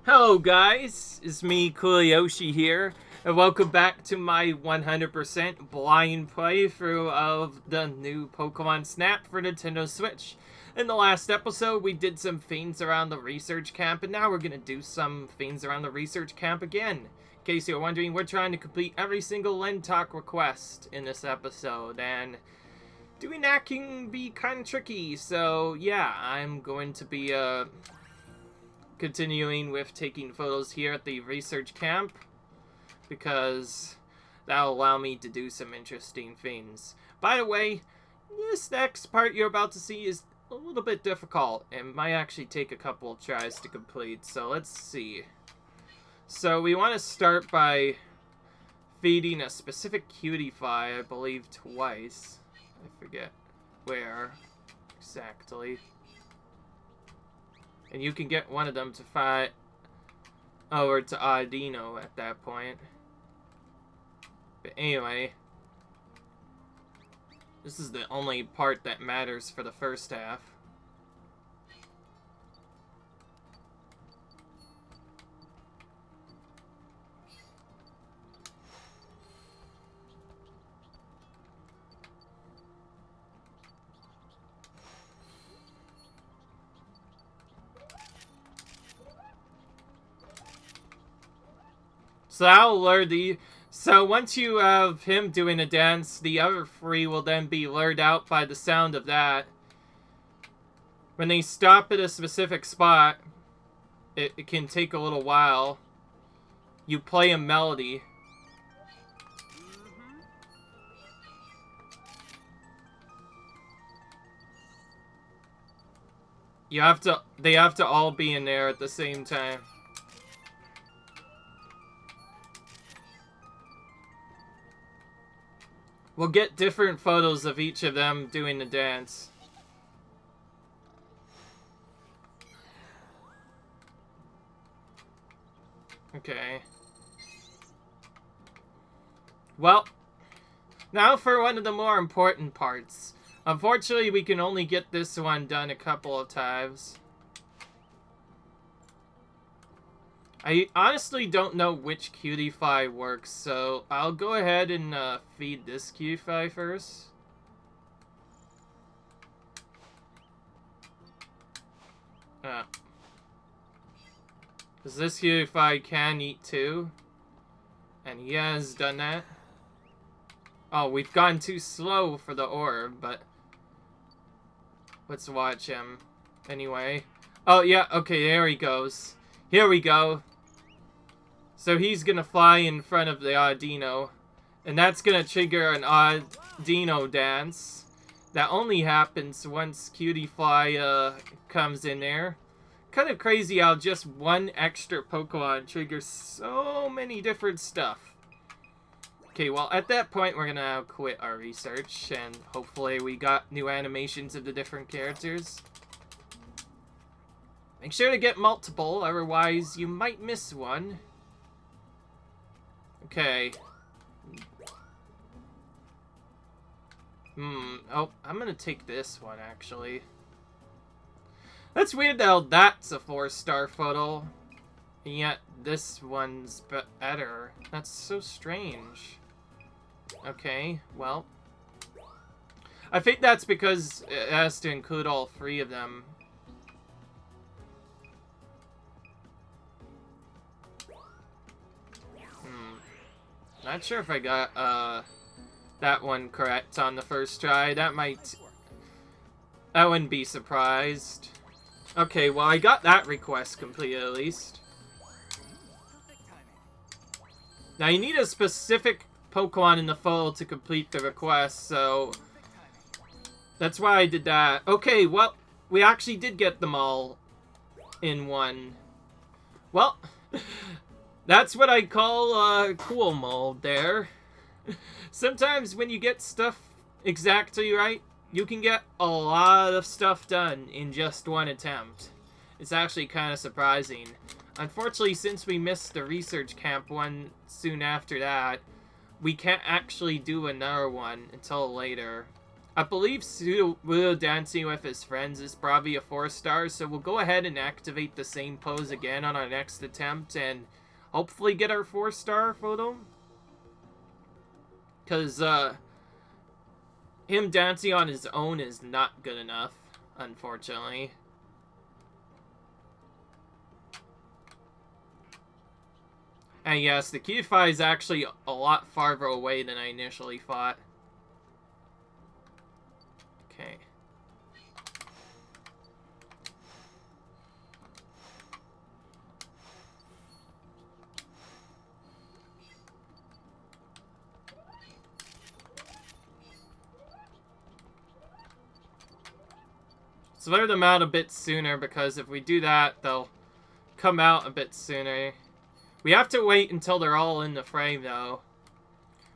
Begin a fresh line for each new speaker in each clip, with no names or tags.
Hello guys, it's me Kuliyoshi here, and welcome back to my 100% blind playthrough of the new Pokémon Snap for Nintendo Switch. In the last episode, we did some things around the research camp, and now we're gonna do some things around the research camp again. In case you're wondering, we're trying to complete every single Lental request in this episode, and doing that can be kind of tricky, so yeah, I'm going to be, continuing with taking photos here at the research camp because that'll allow me to do some interesting things. By the way, this next part you're about to see is a little bit difficult and might actually take a couple of tries to complete, so let's see. So we want to start by feeding a specific cutie-fly, I believe twice. I forget where exactly. And you can get one of them to fight over to Audino at that point. But anyway, this is the only part that matters for the first half. So that'll lure the... So once you have him doing a dance, the other three will then be lured out by the sound of that. When they stop at a specific spot, it can take a little while. You play a melody. They have to all be in there at the same time. We'll get different photos of each of them doing the dance. Okay. Well, now for one of the more important parts. Unfortunately, we can only get this one done a couple of times. I honestly don't know which cutie-fly works, so I'll go ahead and feed this cutie-fly first. Because this cutie-fly can eat too. And he has done that. Oh, we've gone too slow for the orb, but let's watch him. Anyway. Oh, yeah, okay, there he goes. Here we go. So he's gonna fly in front of the Audino, and that's gonna trigger an Audino dance. That only happens once Cutie-fly comes in there. Kind of crazy how just one extra Pokemon triggers so many different stuff. Okay, well at that point we're gonna quit our research, and hopefully we got new animations of the different characters. Make sure to get multiple, otherwise you might miss one. Okay. Oh, I'm gonna take this one, actually. That's weird that that's a 4-star photo, and yet this one's better. That's so strange. Okay, well. I think that's because it has to include all 3 of them. Not sure if I got, that one correct on the first try. I wouldn't be surprised. Okay, well, I got that request completed, at least. Now, you need a specific Pokemon in the photo to complete the request, so that's why I did that. Okay, well, we actually did get them all in one. Well... That's what I call cool mode there. Sometimes when you get stuff exactly right, you can get a lot of stuff done in just one attempt. It's actually kind of surprising. Unfortunately, since we missed the research camp one soon after that, we can't actually do another one until later. I believe Sudo dancing with his friends is probably a 4-star, so we'll go ahead and activate the same pose again on our next attempt and hopefully get our 4-star photo. Because, him dancing on his own is not good enough, unfortunately. And yes, the Keyify is actually a lot farther away than I initially thought. Okay. So let them out a bit sooner, because if we do that, they'll come out a bit sooner. We have to wait until they're all in the frame, though.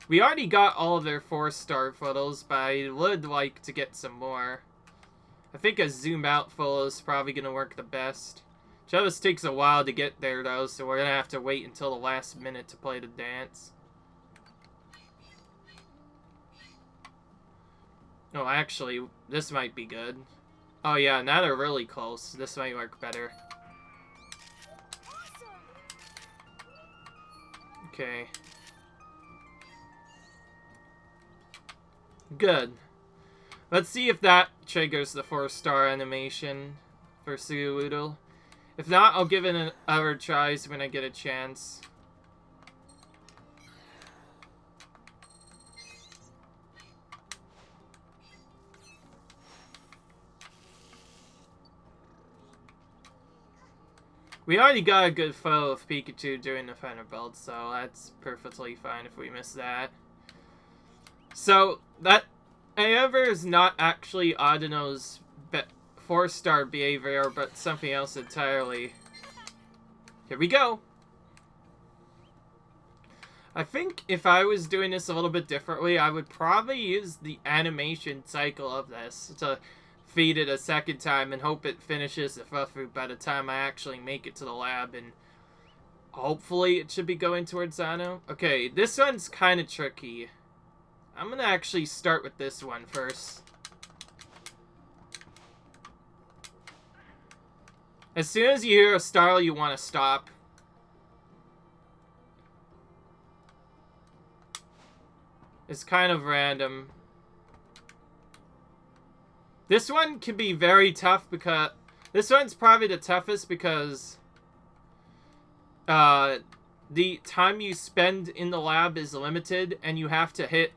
We already got all of their 4-star photos, but I would like to get some more. I think a zoom out photo is probably going to work the best. Travis takes a while to get there, though, so we're going to have to wait until the last minute to play the dance. Oh, actually, this might be good. Oh yeah, now they're really close. This might work better. Okay. Good. Let's see if that triggers the 4-star animation for Sudowoodo. If not, I'll give it another tries when I get a chance. We already got a good photo of Pikachu during the final build, so that's perfectly fine if we miss that. So, that, however, is not actually Audino's 4-star behavior, but something else entirely. Here we go! I think if I was doing this a little bit differently, I would probably use the animation cycle of this to feed it a second time and hope it finishes the fruit by the time I actually make it to the lab, and hopefully it should be going towards Zano. Okay, this one's kind of tricky. I'm gonna actually start with this one first. As soon as you hear a style, you want to stop. It's kind of random. This one can be very tough because... This one's probably the toughest because... the time you spend in the lab is limited, and you have to hit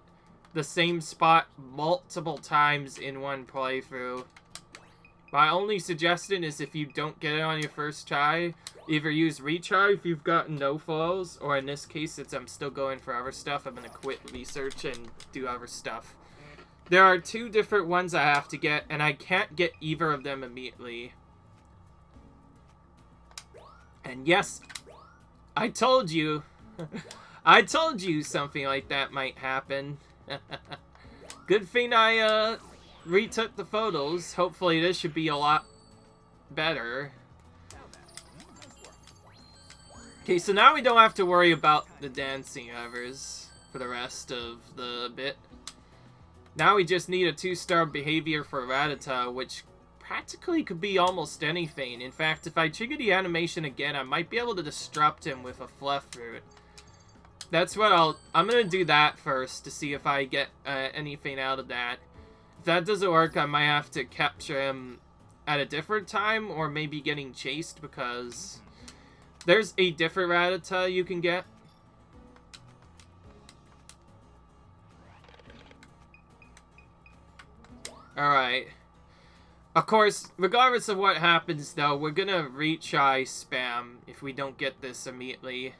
the same spot multiple times in one playthrough. My only suggestion is if you don't get it on your first try, either use retry if you've gotten no falls, or in this case, since I'm still going for other stuff, I'm going to quit research and do other stuff. There are 2 different ones I have to get, and I can't get either of them immediately. And yes, I told you. I told you something like that might happen. Good thing I retook the photos. Hopefully this should be a lot better. Okay, so now we don't have to worry about the dancing covers for the rest of the bit. Now we just need a 2-star behavior for Rattata, which practically could be almost anything. In fact, if I trigger the animation again, I might be able to disrupt him with a fluff fruit. That's what I'm gonna do that first to see if I get anything out of that. If that doesn't work, I might have to capture him at a different time, or maybe getting chased, because there's a different Rattata you can get. Alright. Of course, regardless of what happens, though, we're gonna retry spam if we don't get this immediately.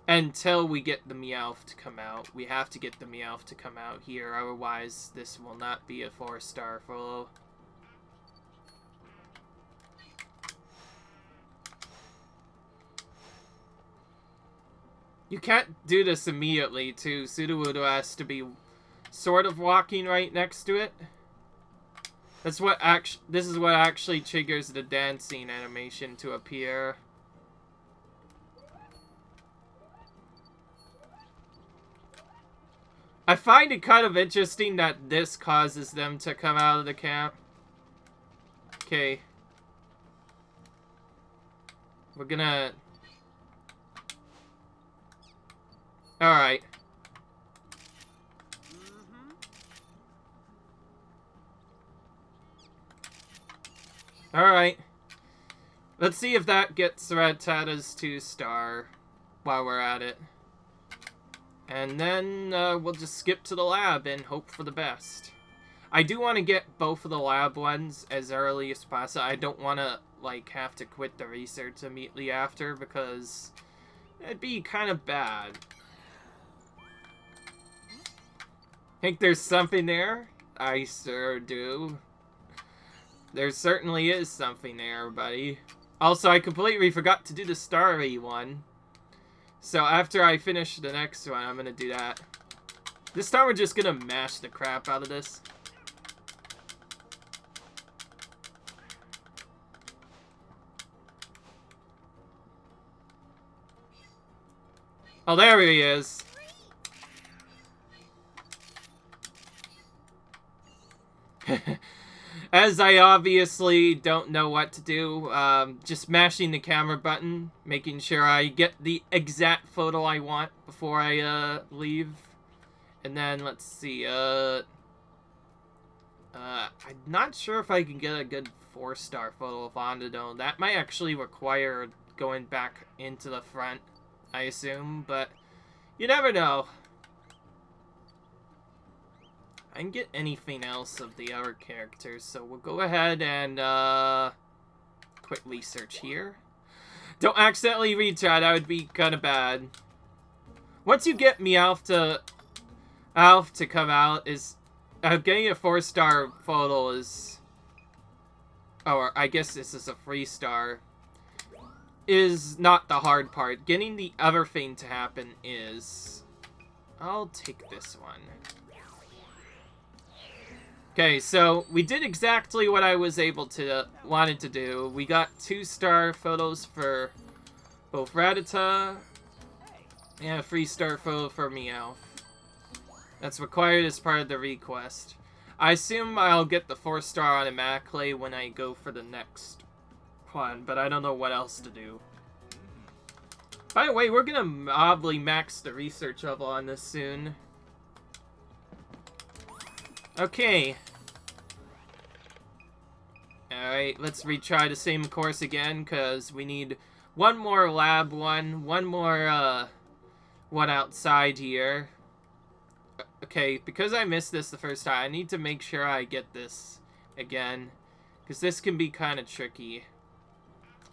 Until we get the Meowth to come out. We have to get the Meowth to come out here, otherwise this will not be a 4-star follow. You can't do this immediately, too. Sudowoodo has to be sort of walking right next to it. That's what this is what actually triggers the dancing animation to appear. I find it kind of interesting that this causes them to come out of the camp. Okay. We're gonna... Alright. Alright. Let's see if that gets Rattata's 2-star while we're at it. And then we'll just skip to the lab and hope for the best. I do want to get both of the lab ones as early as possible. I don't want to, like, have to quit the research immediately after because it'd be kind of bad. Think there's something there? I sure do. There certainly is something there, buddy. Also, I completely forgot to do the starry one. So after I finish the next one, I'm gonna do that. This time we're just gonna mash the crap out of this. Oh, there he is. As I obviously don't know what to do, just mashing the camera button, making sure I get the exact photo I want before I leave. And then, let's see, I'm not sure if I can get a good 4-star photo of Ondadone. That might actually require going back into the front, I assume, but you never know. I can get anything else of the other characters, so we'll go ahead and quickly search here. Don't accidentally retry, that would be kind of bad. Once you get Meowth to come out, is getting a 4-star photo is, or I guess this is a 3-star, is not the hard part. Getting the other thing to happen is, I'll take this one. Okay, so we did exactly what I was wanted to do. We got 2-star photos for both Rattata and a 3-star photo for Meowth. That's required as part of the request. I assume I'll get the 4-star automatically when I go for the next one, but I don't know what else to do. By the way, we're gonna probably max the research level on this soon. Okay. Alright, let's retry the same course again, because we need one more lab one more, one outside here. Okay, because I missed this the first time, I need to make sure I get this again, because this can be kind of tricky.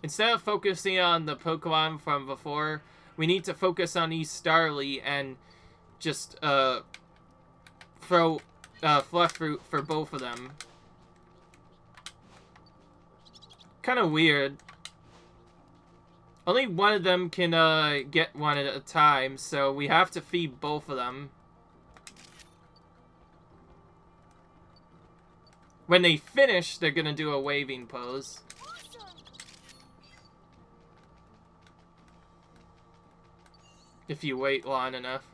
Instead of focusing on the Pokemon from before, we need to focus on East Starly and just, throw Fluff Fruit for both of them. Kind of weird. Only one of them can get one at a time, so we have to feed both of them. When they finish, they're gonna do a waving pose. If you wait long enough.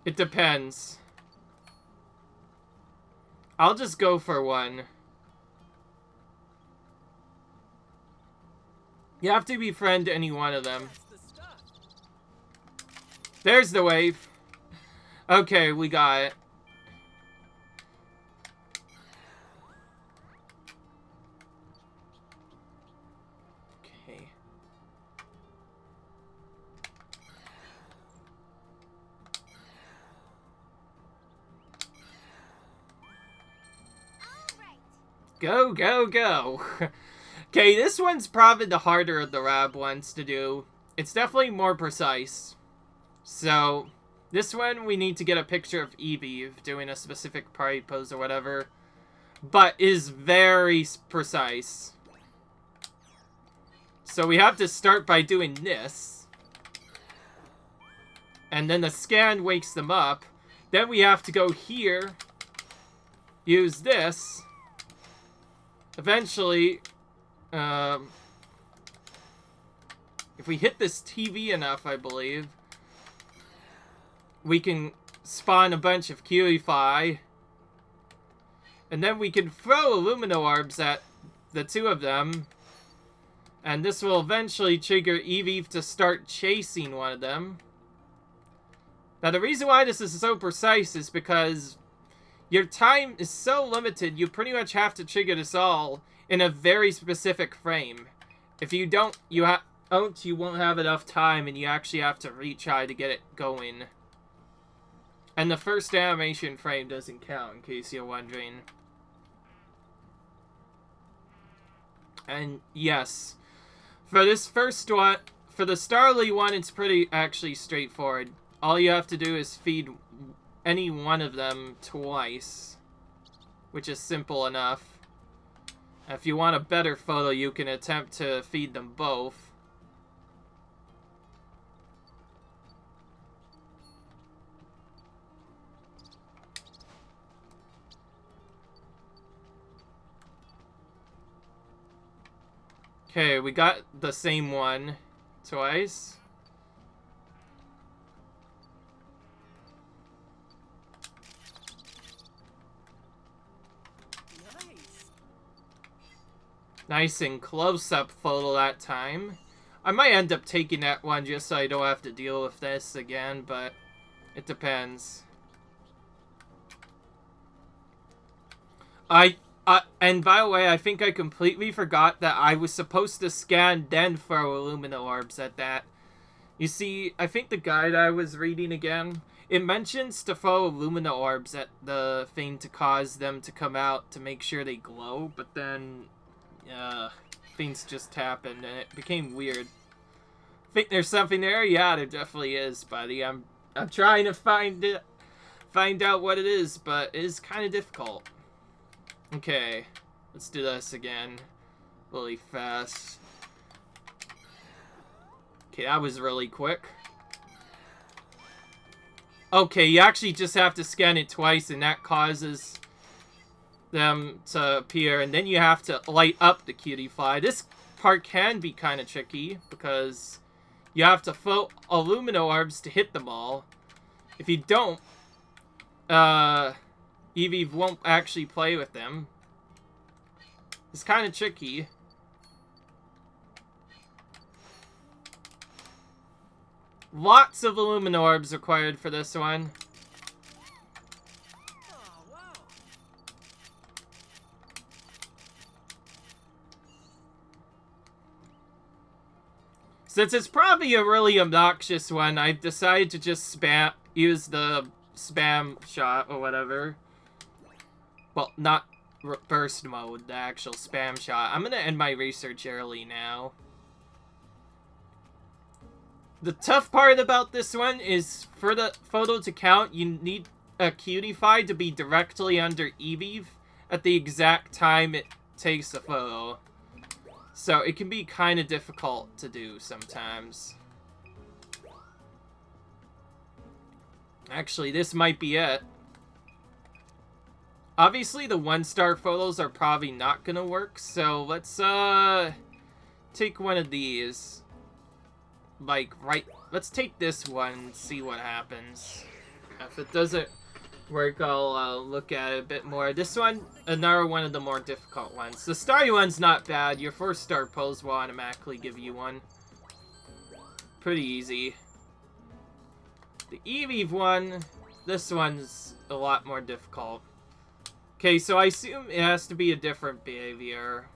It depends. I'll just go for one. You have to befriend any one of them. There's the wave. Okay, we got it. Okay. Go, go, go. Okay, this one's probably the harder of the Rab ones to do. It's definitely more precise. So, this one we need to get a picture of Eevee doing a specific party pose or whatever. But is very precise. So we have to start by doing this. And then the scan wakes them up. Then we have to go here. Use this. Eventually, If we hit this TV enough, I believe, we can spawn a bunch of Cutify. And then we can throw Illumina Orbs at the two of them. And this will eventually trigger Eevee to start chasing one of them. Now, the reason why this is so precise is because your time is so limited, you pretty much have to trigger this all in a very specific frame. If you don't, you won't have enough time, and you actually have to retry to get it going. And the first animation frame doesn't count, in case you're wondering. And yes, for this first one, for the Starly one, it's pretty actually straightforward. All you have to do is feed any one of them twice, which is simple enough. If you want a better photo, you can attempt to feed them both. Okay, we got the same one twice. Nice and close-up photo that time. I might end up taking that one just so I don't have to deal with this again, but it depends. And by the way, I think I completely forgot that I was supposed to scan then throw Illumina Orbs at that. You see, I think the guide I was reading again, it mentions to throw Illumina Orbs at the thing to cause them to come out to make sure they glow, but then things just happened and it became weird. Think there's something there? Yeah, there definitely is, buddy. I'm trying to find out what it is, but it is kind of difficult. Okay, let's do this again really fast. Okay, that was really quick. Okay, you actually just have to scan it twice, and that causes them to appear, and then you have to light up the Cutify. This part can be kind of tricky, because you have to float Illumina Orbs to hit them all. If you don't, Eevee won't actually play with them. It's kind of tricky. Lots of Illumina Orbs required for this one. Since it's probably a really obnoxious one, I've decided to just use the spam shot or whatever. Well, not burst mode, the actual spam shot. I'm gonna end my research early now. The tough part about this one is for the photo to count, you need a Cutify to be directly under Eevee at the exact time it takes the photo. So it can be kind of difficult to do sometimes. Actually, this might be it. Obviously, the 1-star photos are probably not gonna work, so let's take one of these. Like, let's take this one and see what happens. If it doesn't work, I'll look at it a bit more. This one, another one of the more difficult ones. The starry one's not bad. Your 4-star pose will automatically give you one. Pretty easy. The Eevee one, this one's a lot more difficult. Okay, so I assume it has to be a different behavior.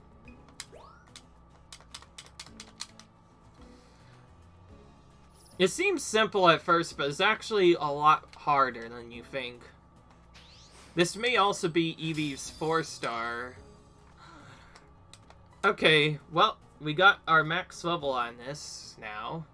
It seems simple at first, but it's actually a lot harder than you think. This may also be Eevee's 4-star. Okay, well, we got our max level on this now.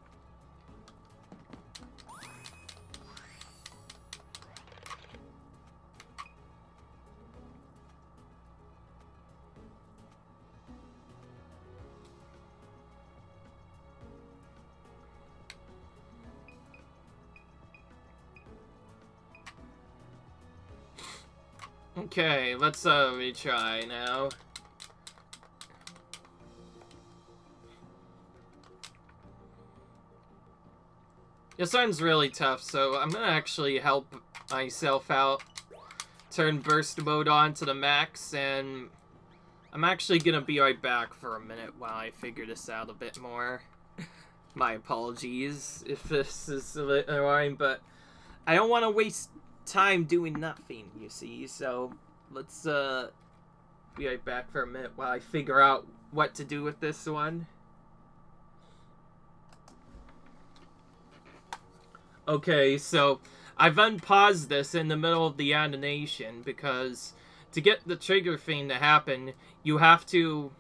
Okay, let's retry now. This one's really tough, so I'm gonna actually help myself out. Turn burst mode on to the max, and I'm actually gonna be right back for a minute while I figure this out a bit more. My apologies if this is a bit annoying, but I don't want to waste time doing nothing, you see, so let's be right back for a minute while I figure out what to do with this one. Okay, so I've unpaused this in the middle of the animation because to get the trigger thing to happen, you have to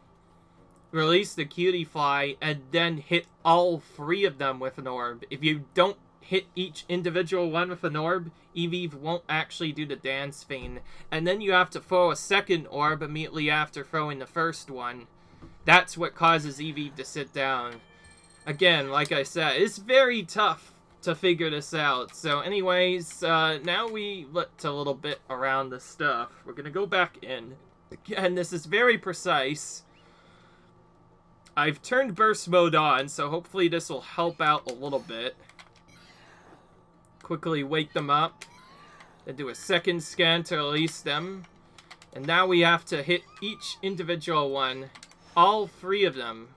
release the cutie fly and then hit all 3 of them with an orb. If you don't hit each individual one with an orb, Eevee won't actually do the dance thing. And then you have to throw a second orb immediately after throwing the first one. That's what causes Eevee to sit down. Again, like I said, it's very tough to figure this out. So anyways, now we looked a little bit around the stuff. We're gonna go back in. Again, this is very precise. I've turned burst mode on, so hopefully this will help out a little bit. Quickly wake them up. Then do a second scan to release them. And now we have to hit each individual one. All 3 of them.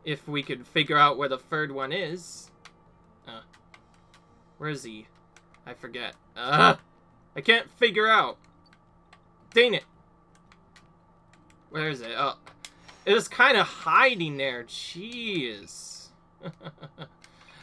If we could figure out where the 3rd one is. Where is he? I forget. I can't figure out. Dang it. Where is it? Oh. It was kind of hiding there. Jeez.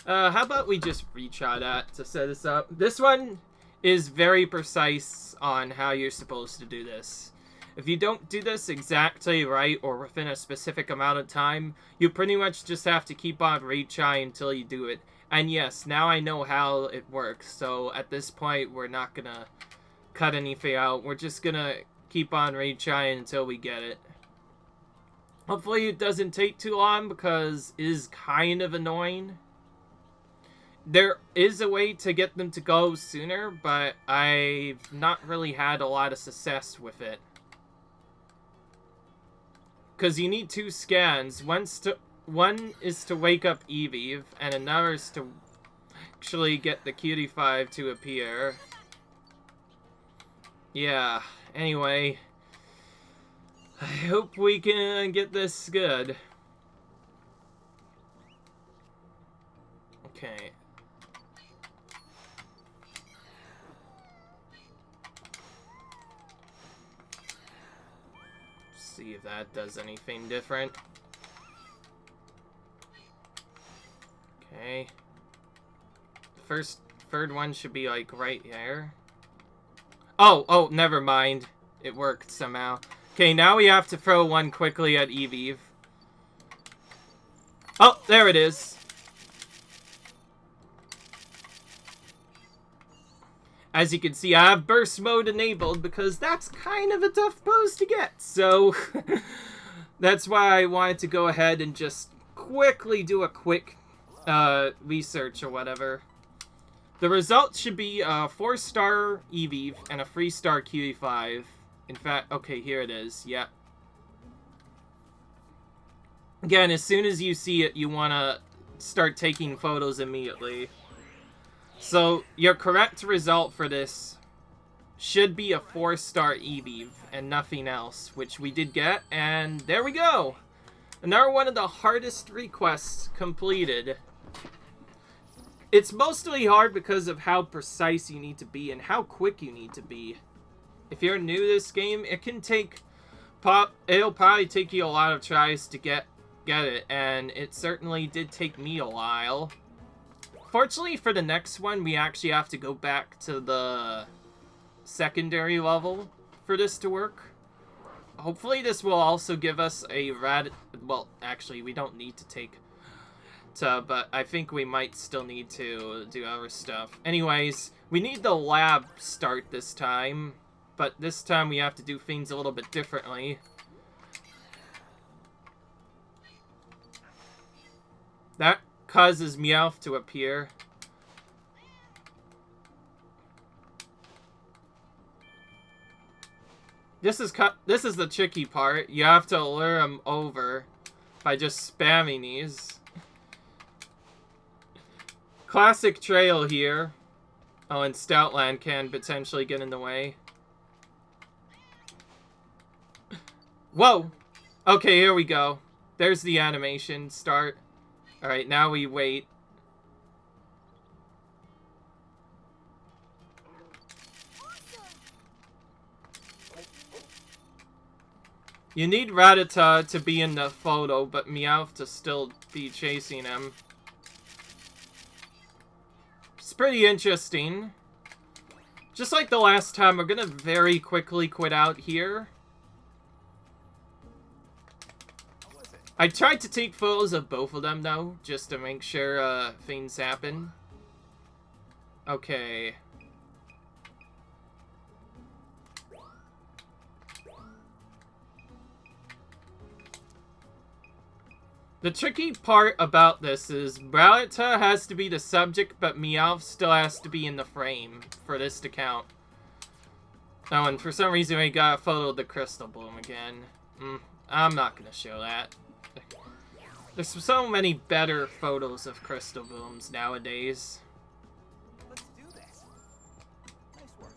How about we just retry that to set this up? This one is very precise on how you're supposed to do this. If you don't do this exactly right or within a specific amount of time, you pretty much just have to keep on retrying until you do it. And yes, now I know how it works. So at this point, we're not gonna cut anything out. We're just gonna keep on retrying until we get it. Hopefully it doesn't take too long because it is kind of annoying. There is a way to get them to go sooner, but I've not really had a lot of success with it. Because you need 2 scans. One is to wake up Eevee, and another is to actually get the Cutie 5 to appear. Yeah, anyway. I hope we can get this good. Okay. See if that does anything different. Okay. The 3rd one should be like right there. Oh, never mind. It worked somehow. Okay, now we have to throw one quickly at Eevee. Oh, there it is. As you can see, I have burst mode enabled because that's kind of a tough pose to get. So, that's why I wanted to go ahead and just quickly do a quick research or whatever. The result should be a 4-star Eevee and a 3-star QE5. In fact, okay, here it is. Yep. Again, as soon as you see it, you want to start taking photos immediately. So, your correct result for this should be a 4-star Eevee and nothing else, which we did get, and there we go! Another one of the hardest requests completed. It's mostly hard because of how precise you need to be and how quick you need to be. If you're new to this game, it can take... It'll probably take you a lot of tries to get it, and it certainly did take me a while. Fortunately, for the next one, we actually have to go back to the secondary level for this to work. Hopefully, this will also give us a well, actually, we don't need to take... but I think we might still need to do other stuff. Anyways, we need the lab start this time. But this time we have to do things a little bit differently. That causes Meowth to appear. This is the tricky part. You have to lure him over by just spamming these. classic trail here. Oh, and Stoutland can potentially get in the way. Whoa! Okay, here we go. There's the animation start. Alright, now we wait. You need Rattata to be in the photo, but Meowth to still be chasing him. It's pretty interesting. Just like the last time, we're gonna very quickly quit out here. I tried to take photos of both of them, though, just to make sure things happen. Okay. The tricky part about this is Rattata has to be the subject, but Meowth still has to be in the frame for this to count. Oh, and for some reason we got a photo of the Crystal Bloom again. I'm not gonna show that. There's so many better photos of Crystal Blooms nowadays.
Let's do this. Nice work.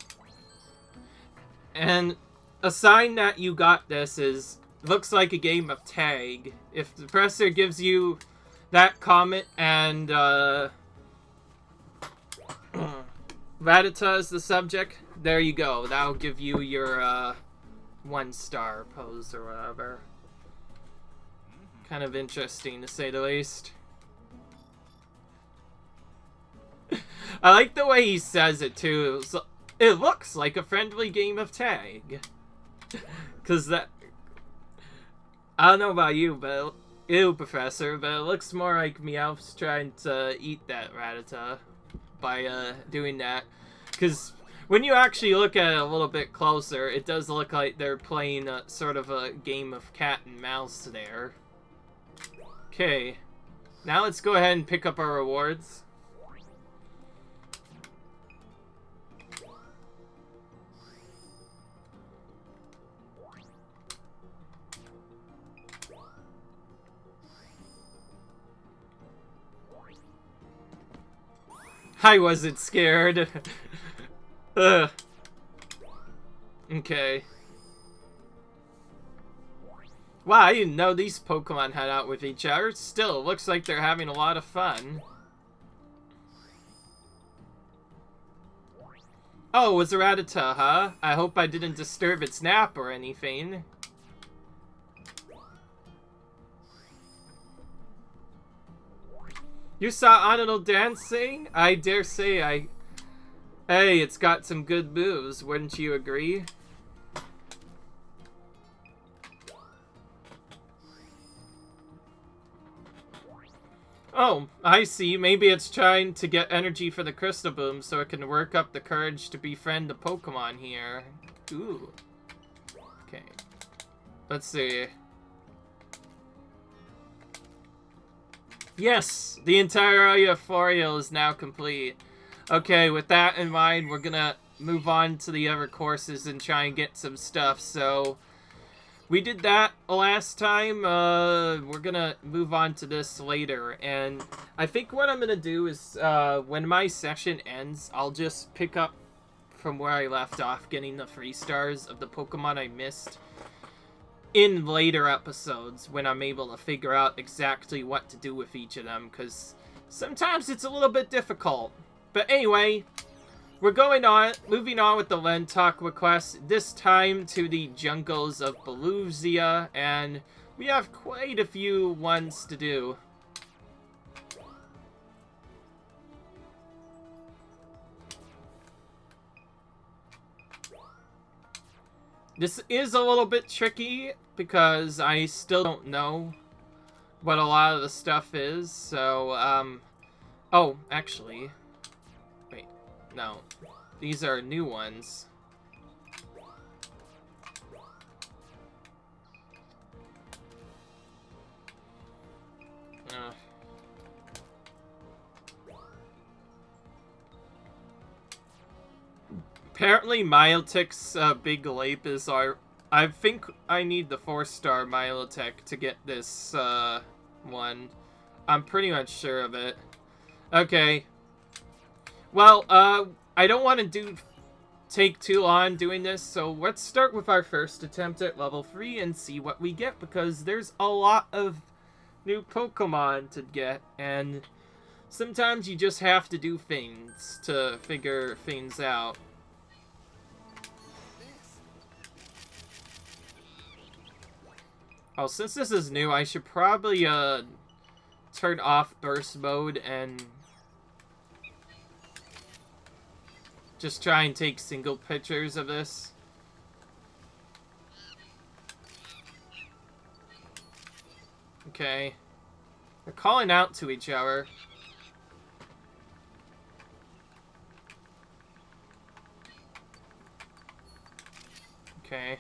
And a sign that you got this is, looks like a game of tag. If the presser gives you that comment and Rattata is the subject, there you go. That'll give you your 1-star pose or whatever. Kind of interesting, to say the least. I like the way he says it, too. It looks like a friendly game of tag. Because that... I don't know about you, but... Ew, Professor, but it looks more like Meowth's trying to eat that Rattata by doing that. Because when you actually look at it a little bit closer, it does look like they're playing sort of a game of cat and mouse there. Okay, now let's go ahead and pick up our rewards. I wasn't scared. Ugh. Okay. Wow, I didn't know these Pokemon hang out with each other. Still, it looks like they're having a lot of fun. Oh, it was a Rattata, huh? I hope I didn't disturb its nap or anything. You saw Onodal dancing? I dare say Hey, it's got some good moves, wouldn't you agree? Oh, I see. Maybe it's trying to get energy for the Crystal Bloom so it can work up the courage to befriend the Pokemon here. Ooh. Okay. Let's see. Yes! The entire area of Florio is now complete. Okay, with that in mind, we're gonna move on to the other courses and try and get some stuff, so... We did that last time. We're gonna move on to this later, and I think what I'm gonna do is, when my session ends, I'll just pick up from where I left off, getting the 3 stars of the Pokemon I missed in later episodes, when I'm able to figure out exactly what to do with each of them, because sometimes it's a little bit difficult. But anyway... We're moving on with the Lental request, this time to the jungles of Baluzia, and we have quite a few ones to do. This is a little bit tricky, because I still don't know what a lot of the stuff is, so, oh, actually... No, these are new ones. Apparently Milotic's big leap is our... I think I need the 4-star Milotic to get this one. I'm pretty much sure of it. Okay. Well, I don't want to take too long doing this, so let's start with our first attempt at level 3 and see what we get, because there's a lot of new Pokemon to get, and sometimes you just have to do things to figure things out. Oh, since this is new, I should probably, turn off burst mode and just try and take single pictures of this. Okay. They're calling out to each other. Okay.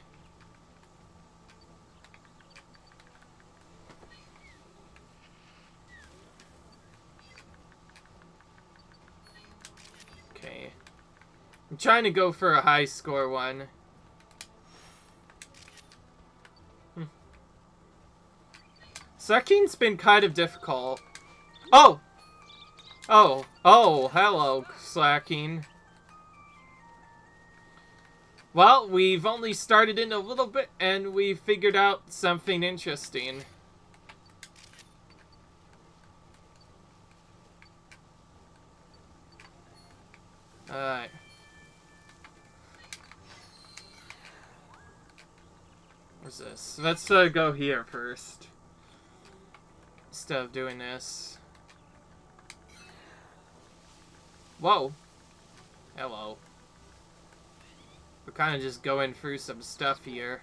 Okay. I'm trying to go for a high score one. Slacking's been kind of difficult. Oh! Oh, hello, Slacking. Well, we've only started in a little bit, and we figured out something interesting. Alright. What's this? Let's go here first. Instead of doing this. Whoa. Hello. We're kind of just going through some stuff here.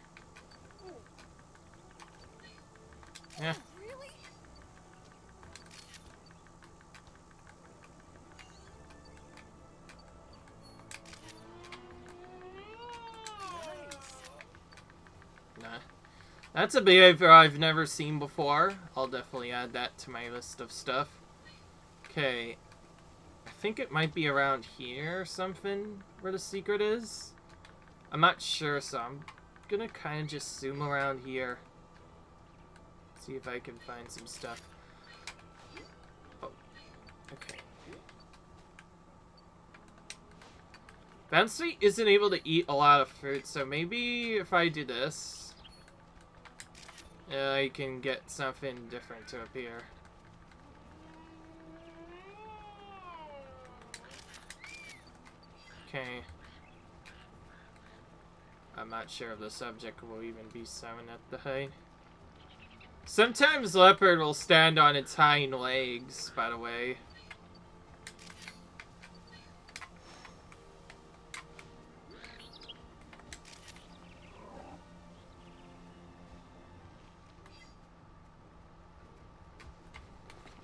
Yeah. Nah. That's a behavior I've never seen before. I'll definitely add that to my list of stuff. Okay. I think it might be around here or something where the secret is. I'm not sure, so I'm gonna kind of just zoom around here. See if I can find some stuff. Oh, okay. Bouncy isn't able to eat a lot of fruit, so maybe if I do this, I can get something different to appear. Okay. I'm not sure if the subject will even be summoned at the height. Sometimes leopard will stand on its hind legs, by the way.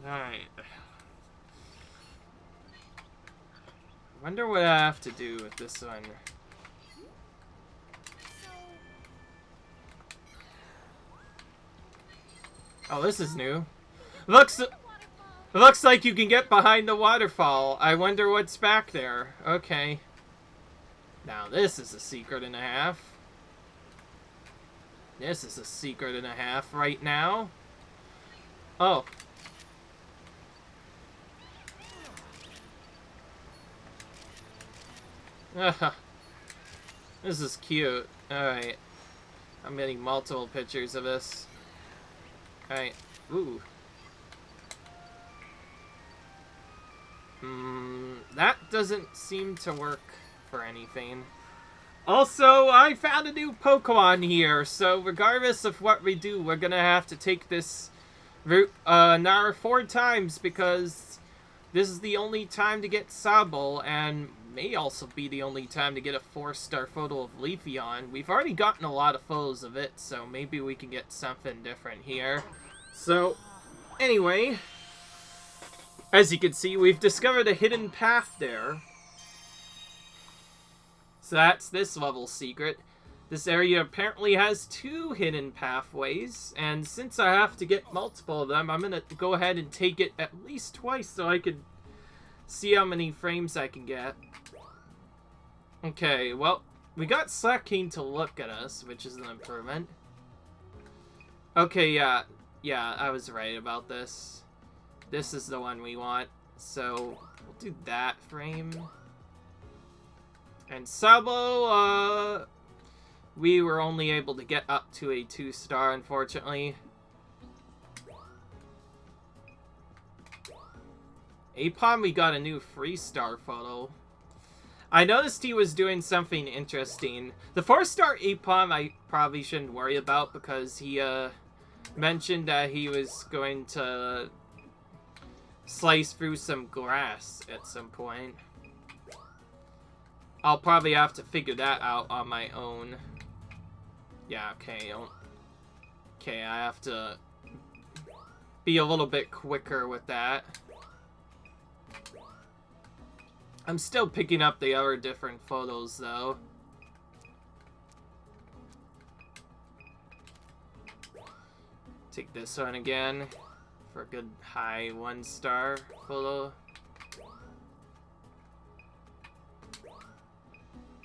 Alright. Wonder what I have to do with this one. Oh, this is new. Looks like you can get behind the waterfall. I wonder what's back there. Okay. Now this is a secret and a half. This is a secret and a half right now. Oh. This is cute. Alright. I'm getting multiple pictures of this. Alright. Ooh. That doesn't seem to work for anything. Also, I found a new Pokemon here, so regardless of what we do, we're gonna have to take this route another 4 times, because this is the only time to get Sobble, and may also be the only time to get a 4-star photo of Leafeon. We've already gotten a lot of photos of it, so maybe we can get something different here. So, anyway, as you can see, we've discovered a hidden path there. So that's this level's secret. This area apparently has 2 hidden pathways, and since I have to get multiple of them, I'm gonna go ahead and take it at least twice so I could see how many frames I can get. Okay, well, we got Slacking to look at us, which is an improvement. Okay, yeah, I was right about this. This is the one we want, so we'll do that frame. And Sabo, we were only able to get up to a 2-star, unfortunately. Apom, we got a new 3-star photo. I noticed he was doing something interesting. The 4-star Apom I probably shouldn't worry about because he mentioned that he was going to slice through some grass at some point. I'll probably have to figure that out on my own. Yeah, okay. Okay, I have to be a little bit quicker with that. I'm still picking up the other different photos, though. Take this one again for a good high 1-star photo.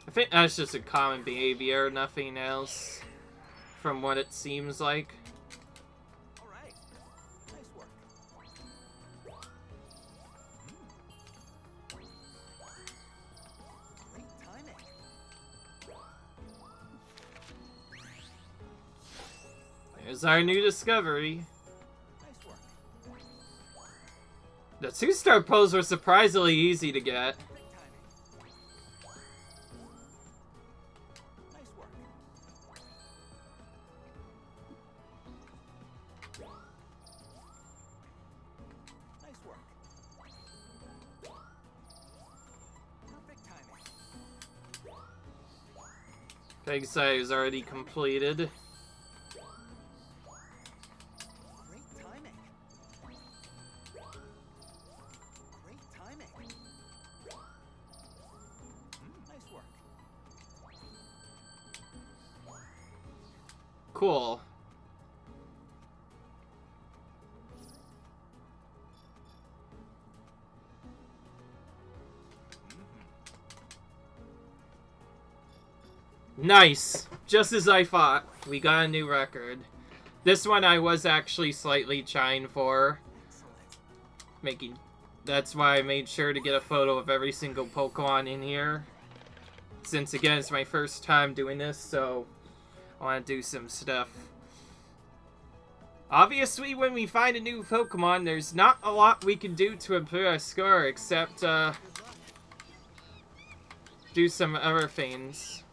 I think that's just a common behavior, nothing else, from what it seems like.
All right. Nice work. Great timing.
There's our new discovery.
Nice work.
The 2-star pose were surprisingly easy to get.
Great timing. Nice work. Nice work. Perfect timing.
Big Sai is already completed.
Great timing. Great timing. Nice work.
Cool. Nice! Just as I thought. We got a new record. This one I was actually slightly trying for.
Excellent.
That's why I made sure to get a photo of every single Pokemon in here. Since, again, it's my first time doing this, so I want to do some stuff. Obviously, when we find a new Pokemon, there's not a lot we can do to improve our score, except,
Good luck.
do some other things.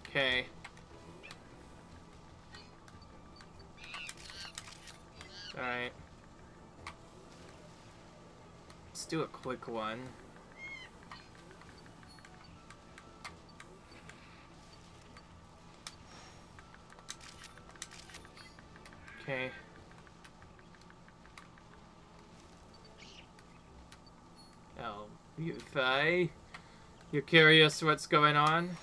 Okay. Alright. Let's do a quick one. Okay. Oh, Fi. You're curious what's going on?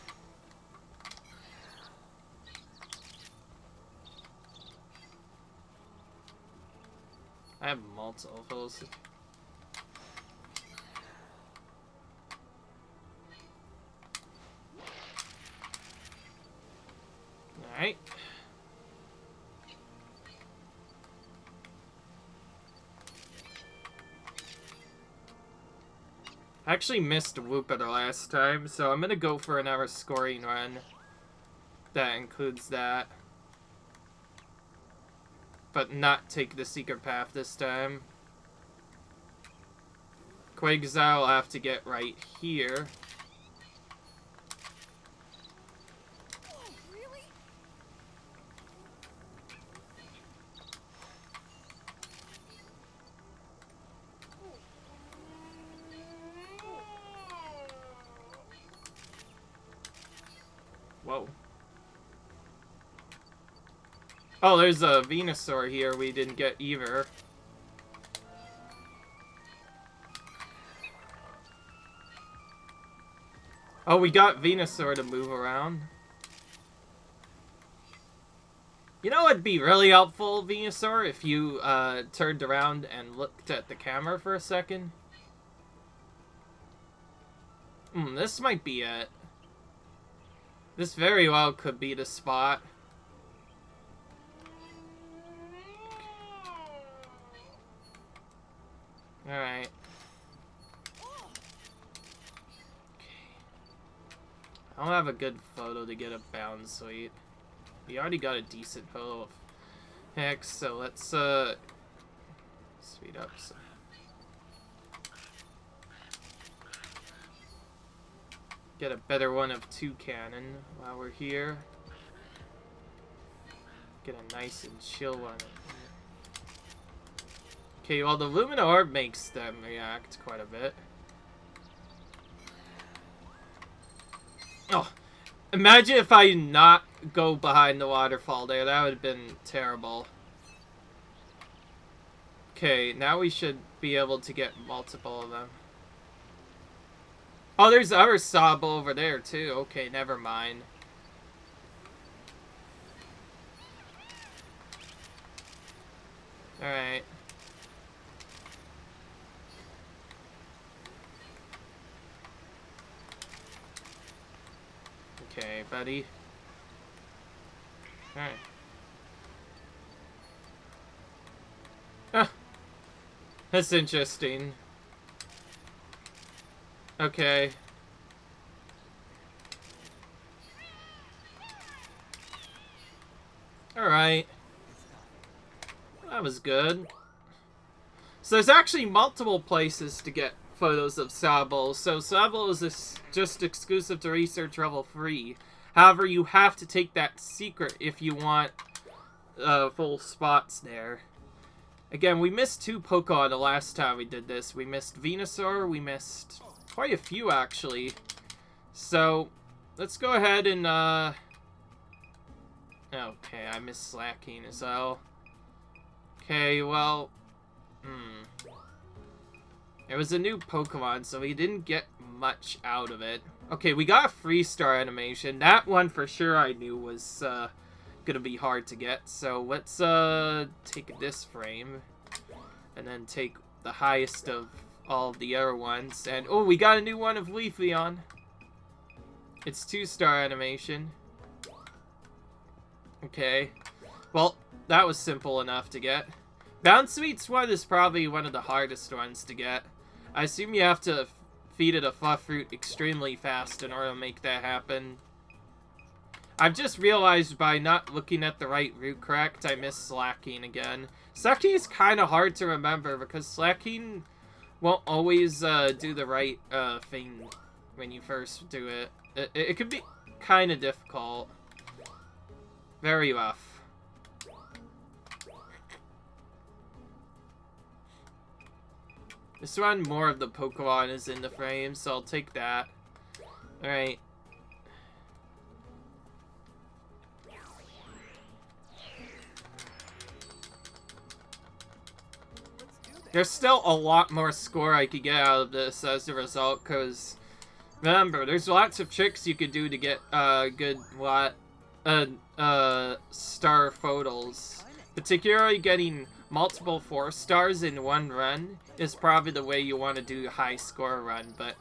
I have multiples. Alright. I actually missed Wooper last time, so I'm gonna go for another scoring run that includes that. But not take the secret path this time. Quagsire will have to get right here.
Oh, really?
Whoa. Oh, there's a Venusaur here we didn't get either. Oh, we got Venusaur to move around. You know what'd be really helpful, Venusaur, if you turned around and looked at the camera for a second? This might be it. This very well could be the spot. Alright. I don't have a good photo to get a bound sweet. We already got a decent photo of Hex, so let's speed up some. Get a better one of Toucannon while we're here. Get a nice and chill one. Okay, well the Lumina Orb makes them react quite a bit. Oh, imagine if I not go behind the waterfall there. That would have been terrible. Okay, now we should be able to get multiple of them. Oh, there's other Sob over there too. Okay, never mind. Alright. Okay, buddy. Alright. Huh. That's interesting. Okay. Alright. That was good. So there's actually multiple places to get photos of Sabo. So Sabo is just exclusive to Research Level 3. However, you have to take that secret if you want full spots there. Again, we missed 2 Pokemon the last time we did this. We missed Venusaur, we missed quite a few actually. So let's go ahead and okay, I missed Slacking as well. Okay, well, it was a new Pokemon, so we didn't get much out of it. Okay, we got a Freestar animation. That one for sure I knew was gonna be hard to get. So let's take this frame and then take the highest of all of the other ones. And oh, we got a new one of Leafeon. It's 2-star animation. Okay, well, that was simple enough to get. Bounsweet's one is probably one of the hardest ones to get. I assume you have to feed it a fluff fruit extremely fast in order to make that happen. I've just realized by not looking at the right route correct, I missed Slacking again. Slacking is kind of hard to remember because Slacking won't always do the right thing when you first do it. It could be kind of difficult. Very rough. This one, more of the Pokemon is in the frame, so I'll take that. Alright. There's still a lot more score I could get out of this as a result, because remember, there's lots of tricks you could do to get good star photos. Particularly getting multiple 4 stars in one run is probably the way you want to do a high score run, but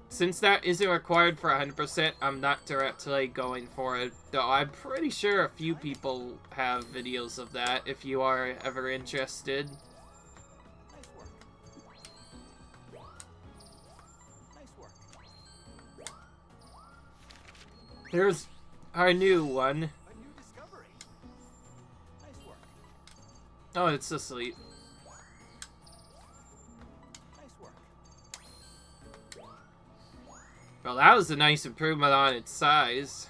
since that isn't required for 100%, I'm not directly going for it, though I'm pretty sure a few people have videos of that if you are ever interested. Here's our new one. Oh, it's asleep. Well, that was a nice improvement on its size.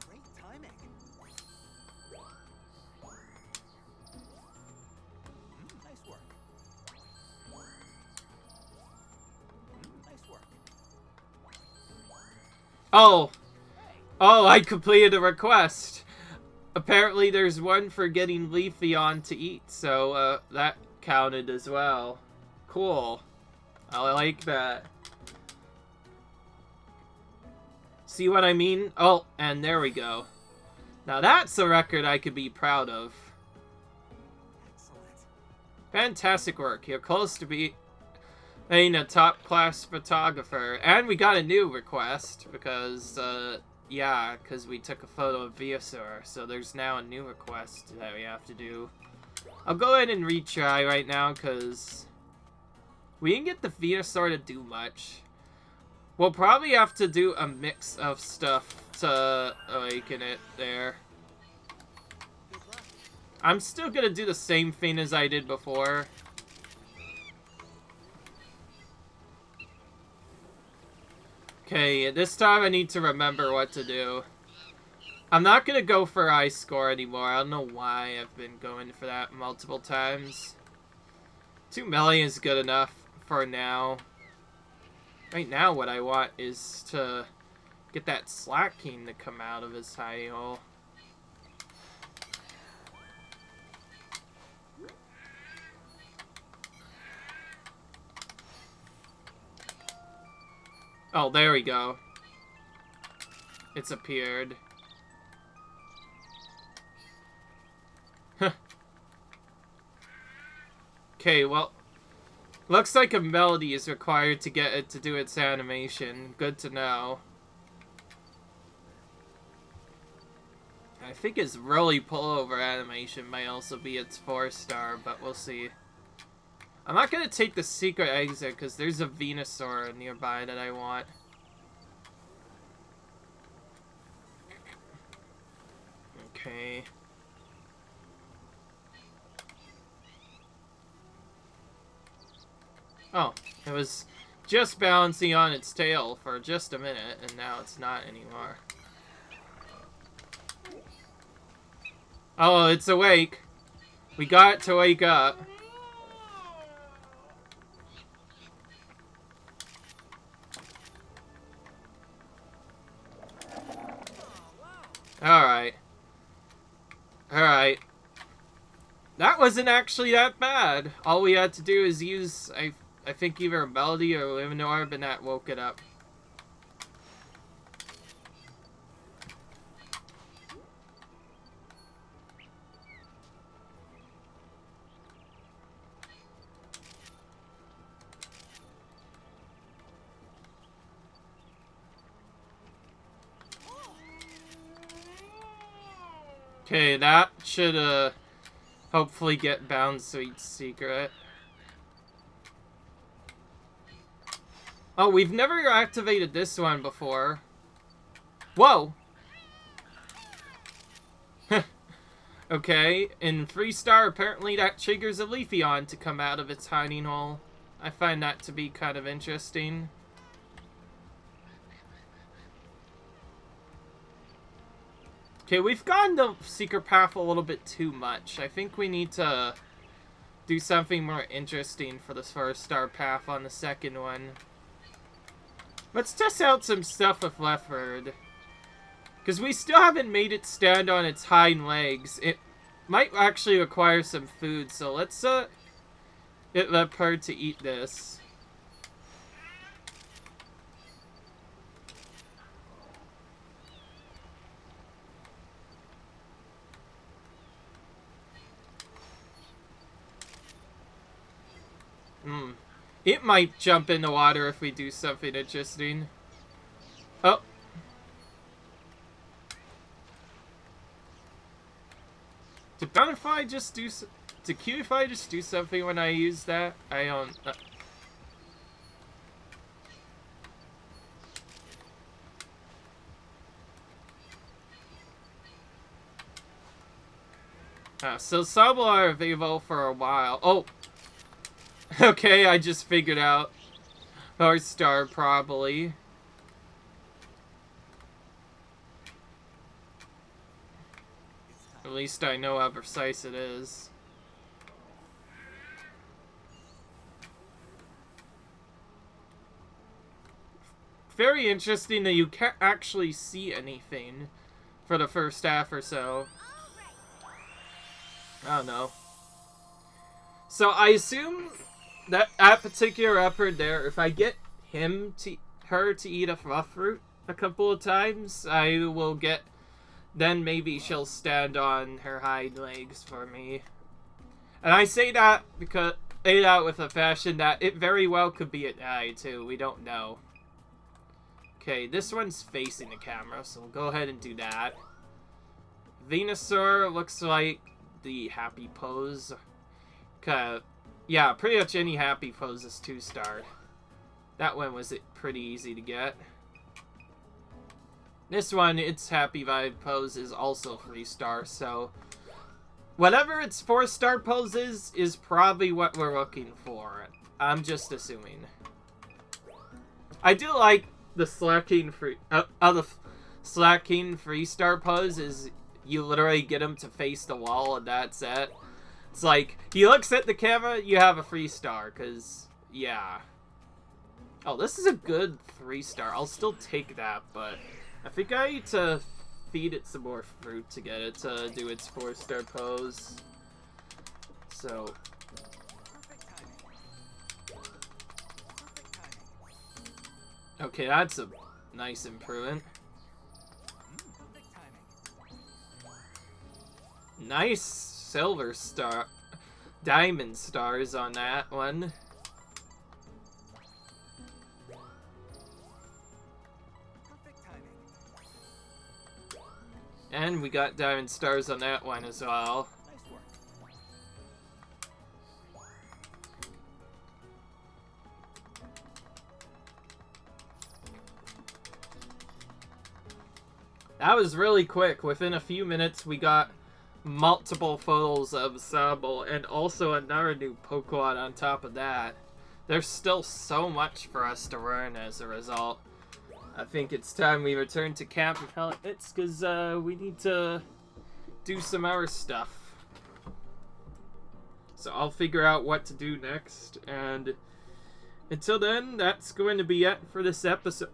Great timing. Nice work. Nice work.
Oh! Oh, I completed a request! Apparently there's one for getting Leafeon to eat, so that counted as well. Cool. I like that. See what I mean? Oh, and there we go. Now that's a record I could be proud of.
Excellent.
Fantastic work. You're close to being a top-class photographer. And we got a new request because, yeah, because we took a photo of Venusaur. So there's now a new request that we have to do. I'll go ahead and retry right now because we didn't get the Venusaur to do much. We'll probably have to do a mix of stuff to awaken it there.
Good luck.
I'm still gonna do the same thing as I did before. Okay, this time I need to remember what to do. I'm not gonna go for high score anymore. I don't know why I've been going for that multiple times. 2 million is good enough for now. Right now what I want is to get that Slack King to come out of his tiny hole. Oh, there we go. It's appeared. Okay, well, looks like a melody is required to get it to do its animation. Good to know. I think his really pullover animation might also be its 4-star, but we'll see. I'm not gonna take the secret exit because there's a Venusaur nearby that I want. Okay. Oh, it was just balancing on its tail for just a minute, and now it's not anymore. Oh, it's awake. We got it to wake up. Alright. Alright. That wasn't actually that bad. All we had to do is use, I think, either a melody or Luminor, and that woke it up. Okay, that should, hopefully get Bound Sweet's secret. Oh, we've never activated this one before. Whoa! Okay, in 3-star, apparently that triggers a Leafeon to come out of its hiding hole. I find that to be kind of interesting. Okay, we've gone the secret path a little bit too much. I think we need to do something more interesting for this 1-star path on the second one. Let's test out some stuff with Leopard. Because we still haven't made it stand on its hind legs. It might actually require some food, so let's get Leopard to eat this. It might jump in the water if we do something interesting. Oh. Did Bountify just do... Did Cutify just do something when I use that? I don't... So some are available for a while. Oh! Okay, I just figured out. Star probably. At least I know how precise it is. Very interesting that you can't actually see anything for the first half or so. I don't know. So I assume that particular leopard there, if I get her to eat a fluff fruit a couple of times, I will get... Then maybe she'll stand on her hind legs for me. And I say that because... Say that with a fashion that it very well could be an eye too. We don't know. Okay, this one's facing the camera, so we'll go ahead and do that. Venusaur looks like the happy pose. Yeah, pretty much any happy pose is 2-star. That one was pretty easy to get. This one, its Happy Vibe pose is also 3-star, so whatever its 4-star pose is probably what we're looking for. I'm just assuming. I do like the slacking slacking 3-star pose is you literally get him to face the wall and that's it. It's like, he looks at the camera, you have a 3-star, because, yeah. Oh, this is a good 3-star. I'll still take that, but I think I need to feed it some more fruit to get it to do its 4-star pose. So... okay, that's a nice improvement. Nice silver star, diamond stars on that one. And we got diamond stars on that one as well. That was really quick. Within a few minutes, we got multiple photos of Sable and also another new Pokemon on top of that. There's still so much for us to learn as a result. I think it's time we return to Camp of Helix because we need to do some other stuff. So I'll figure out what to do next. And until then, that's going to be it for this episode.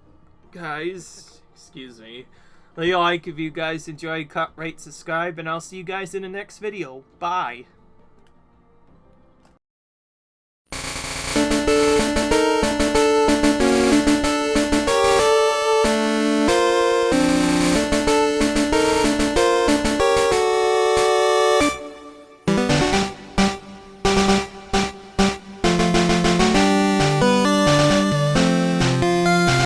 Guys, excuse me. Leave a like if you guys enjoy, cut, rate, subscribe, and I'll see you guys in the next video. Bye!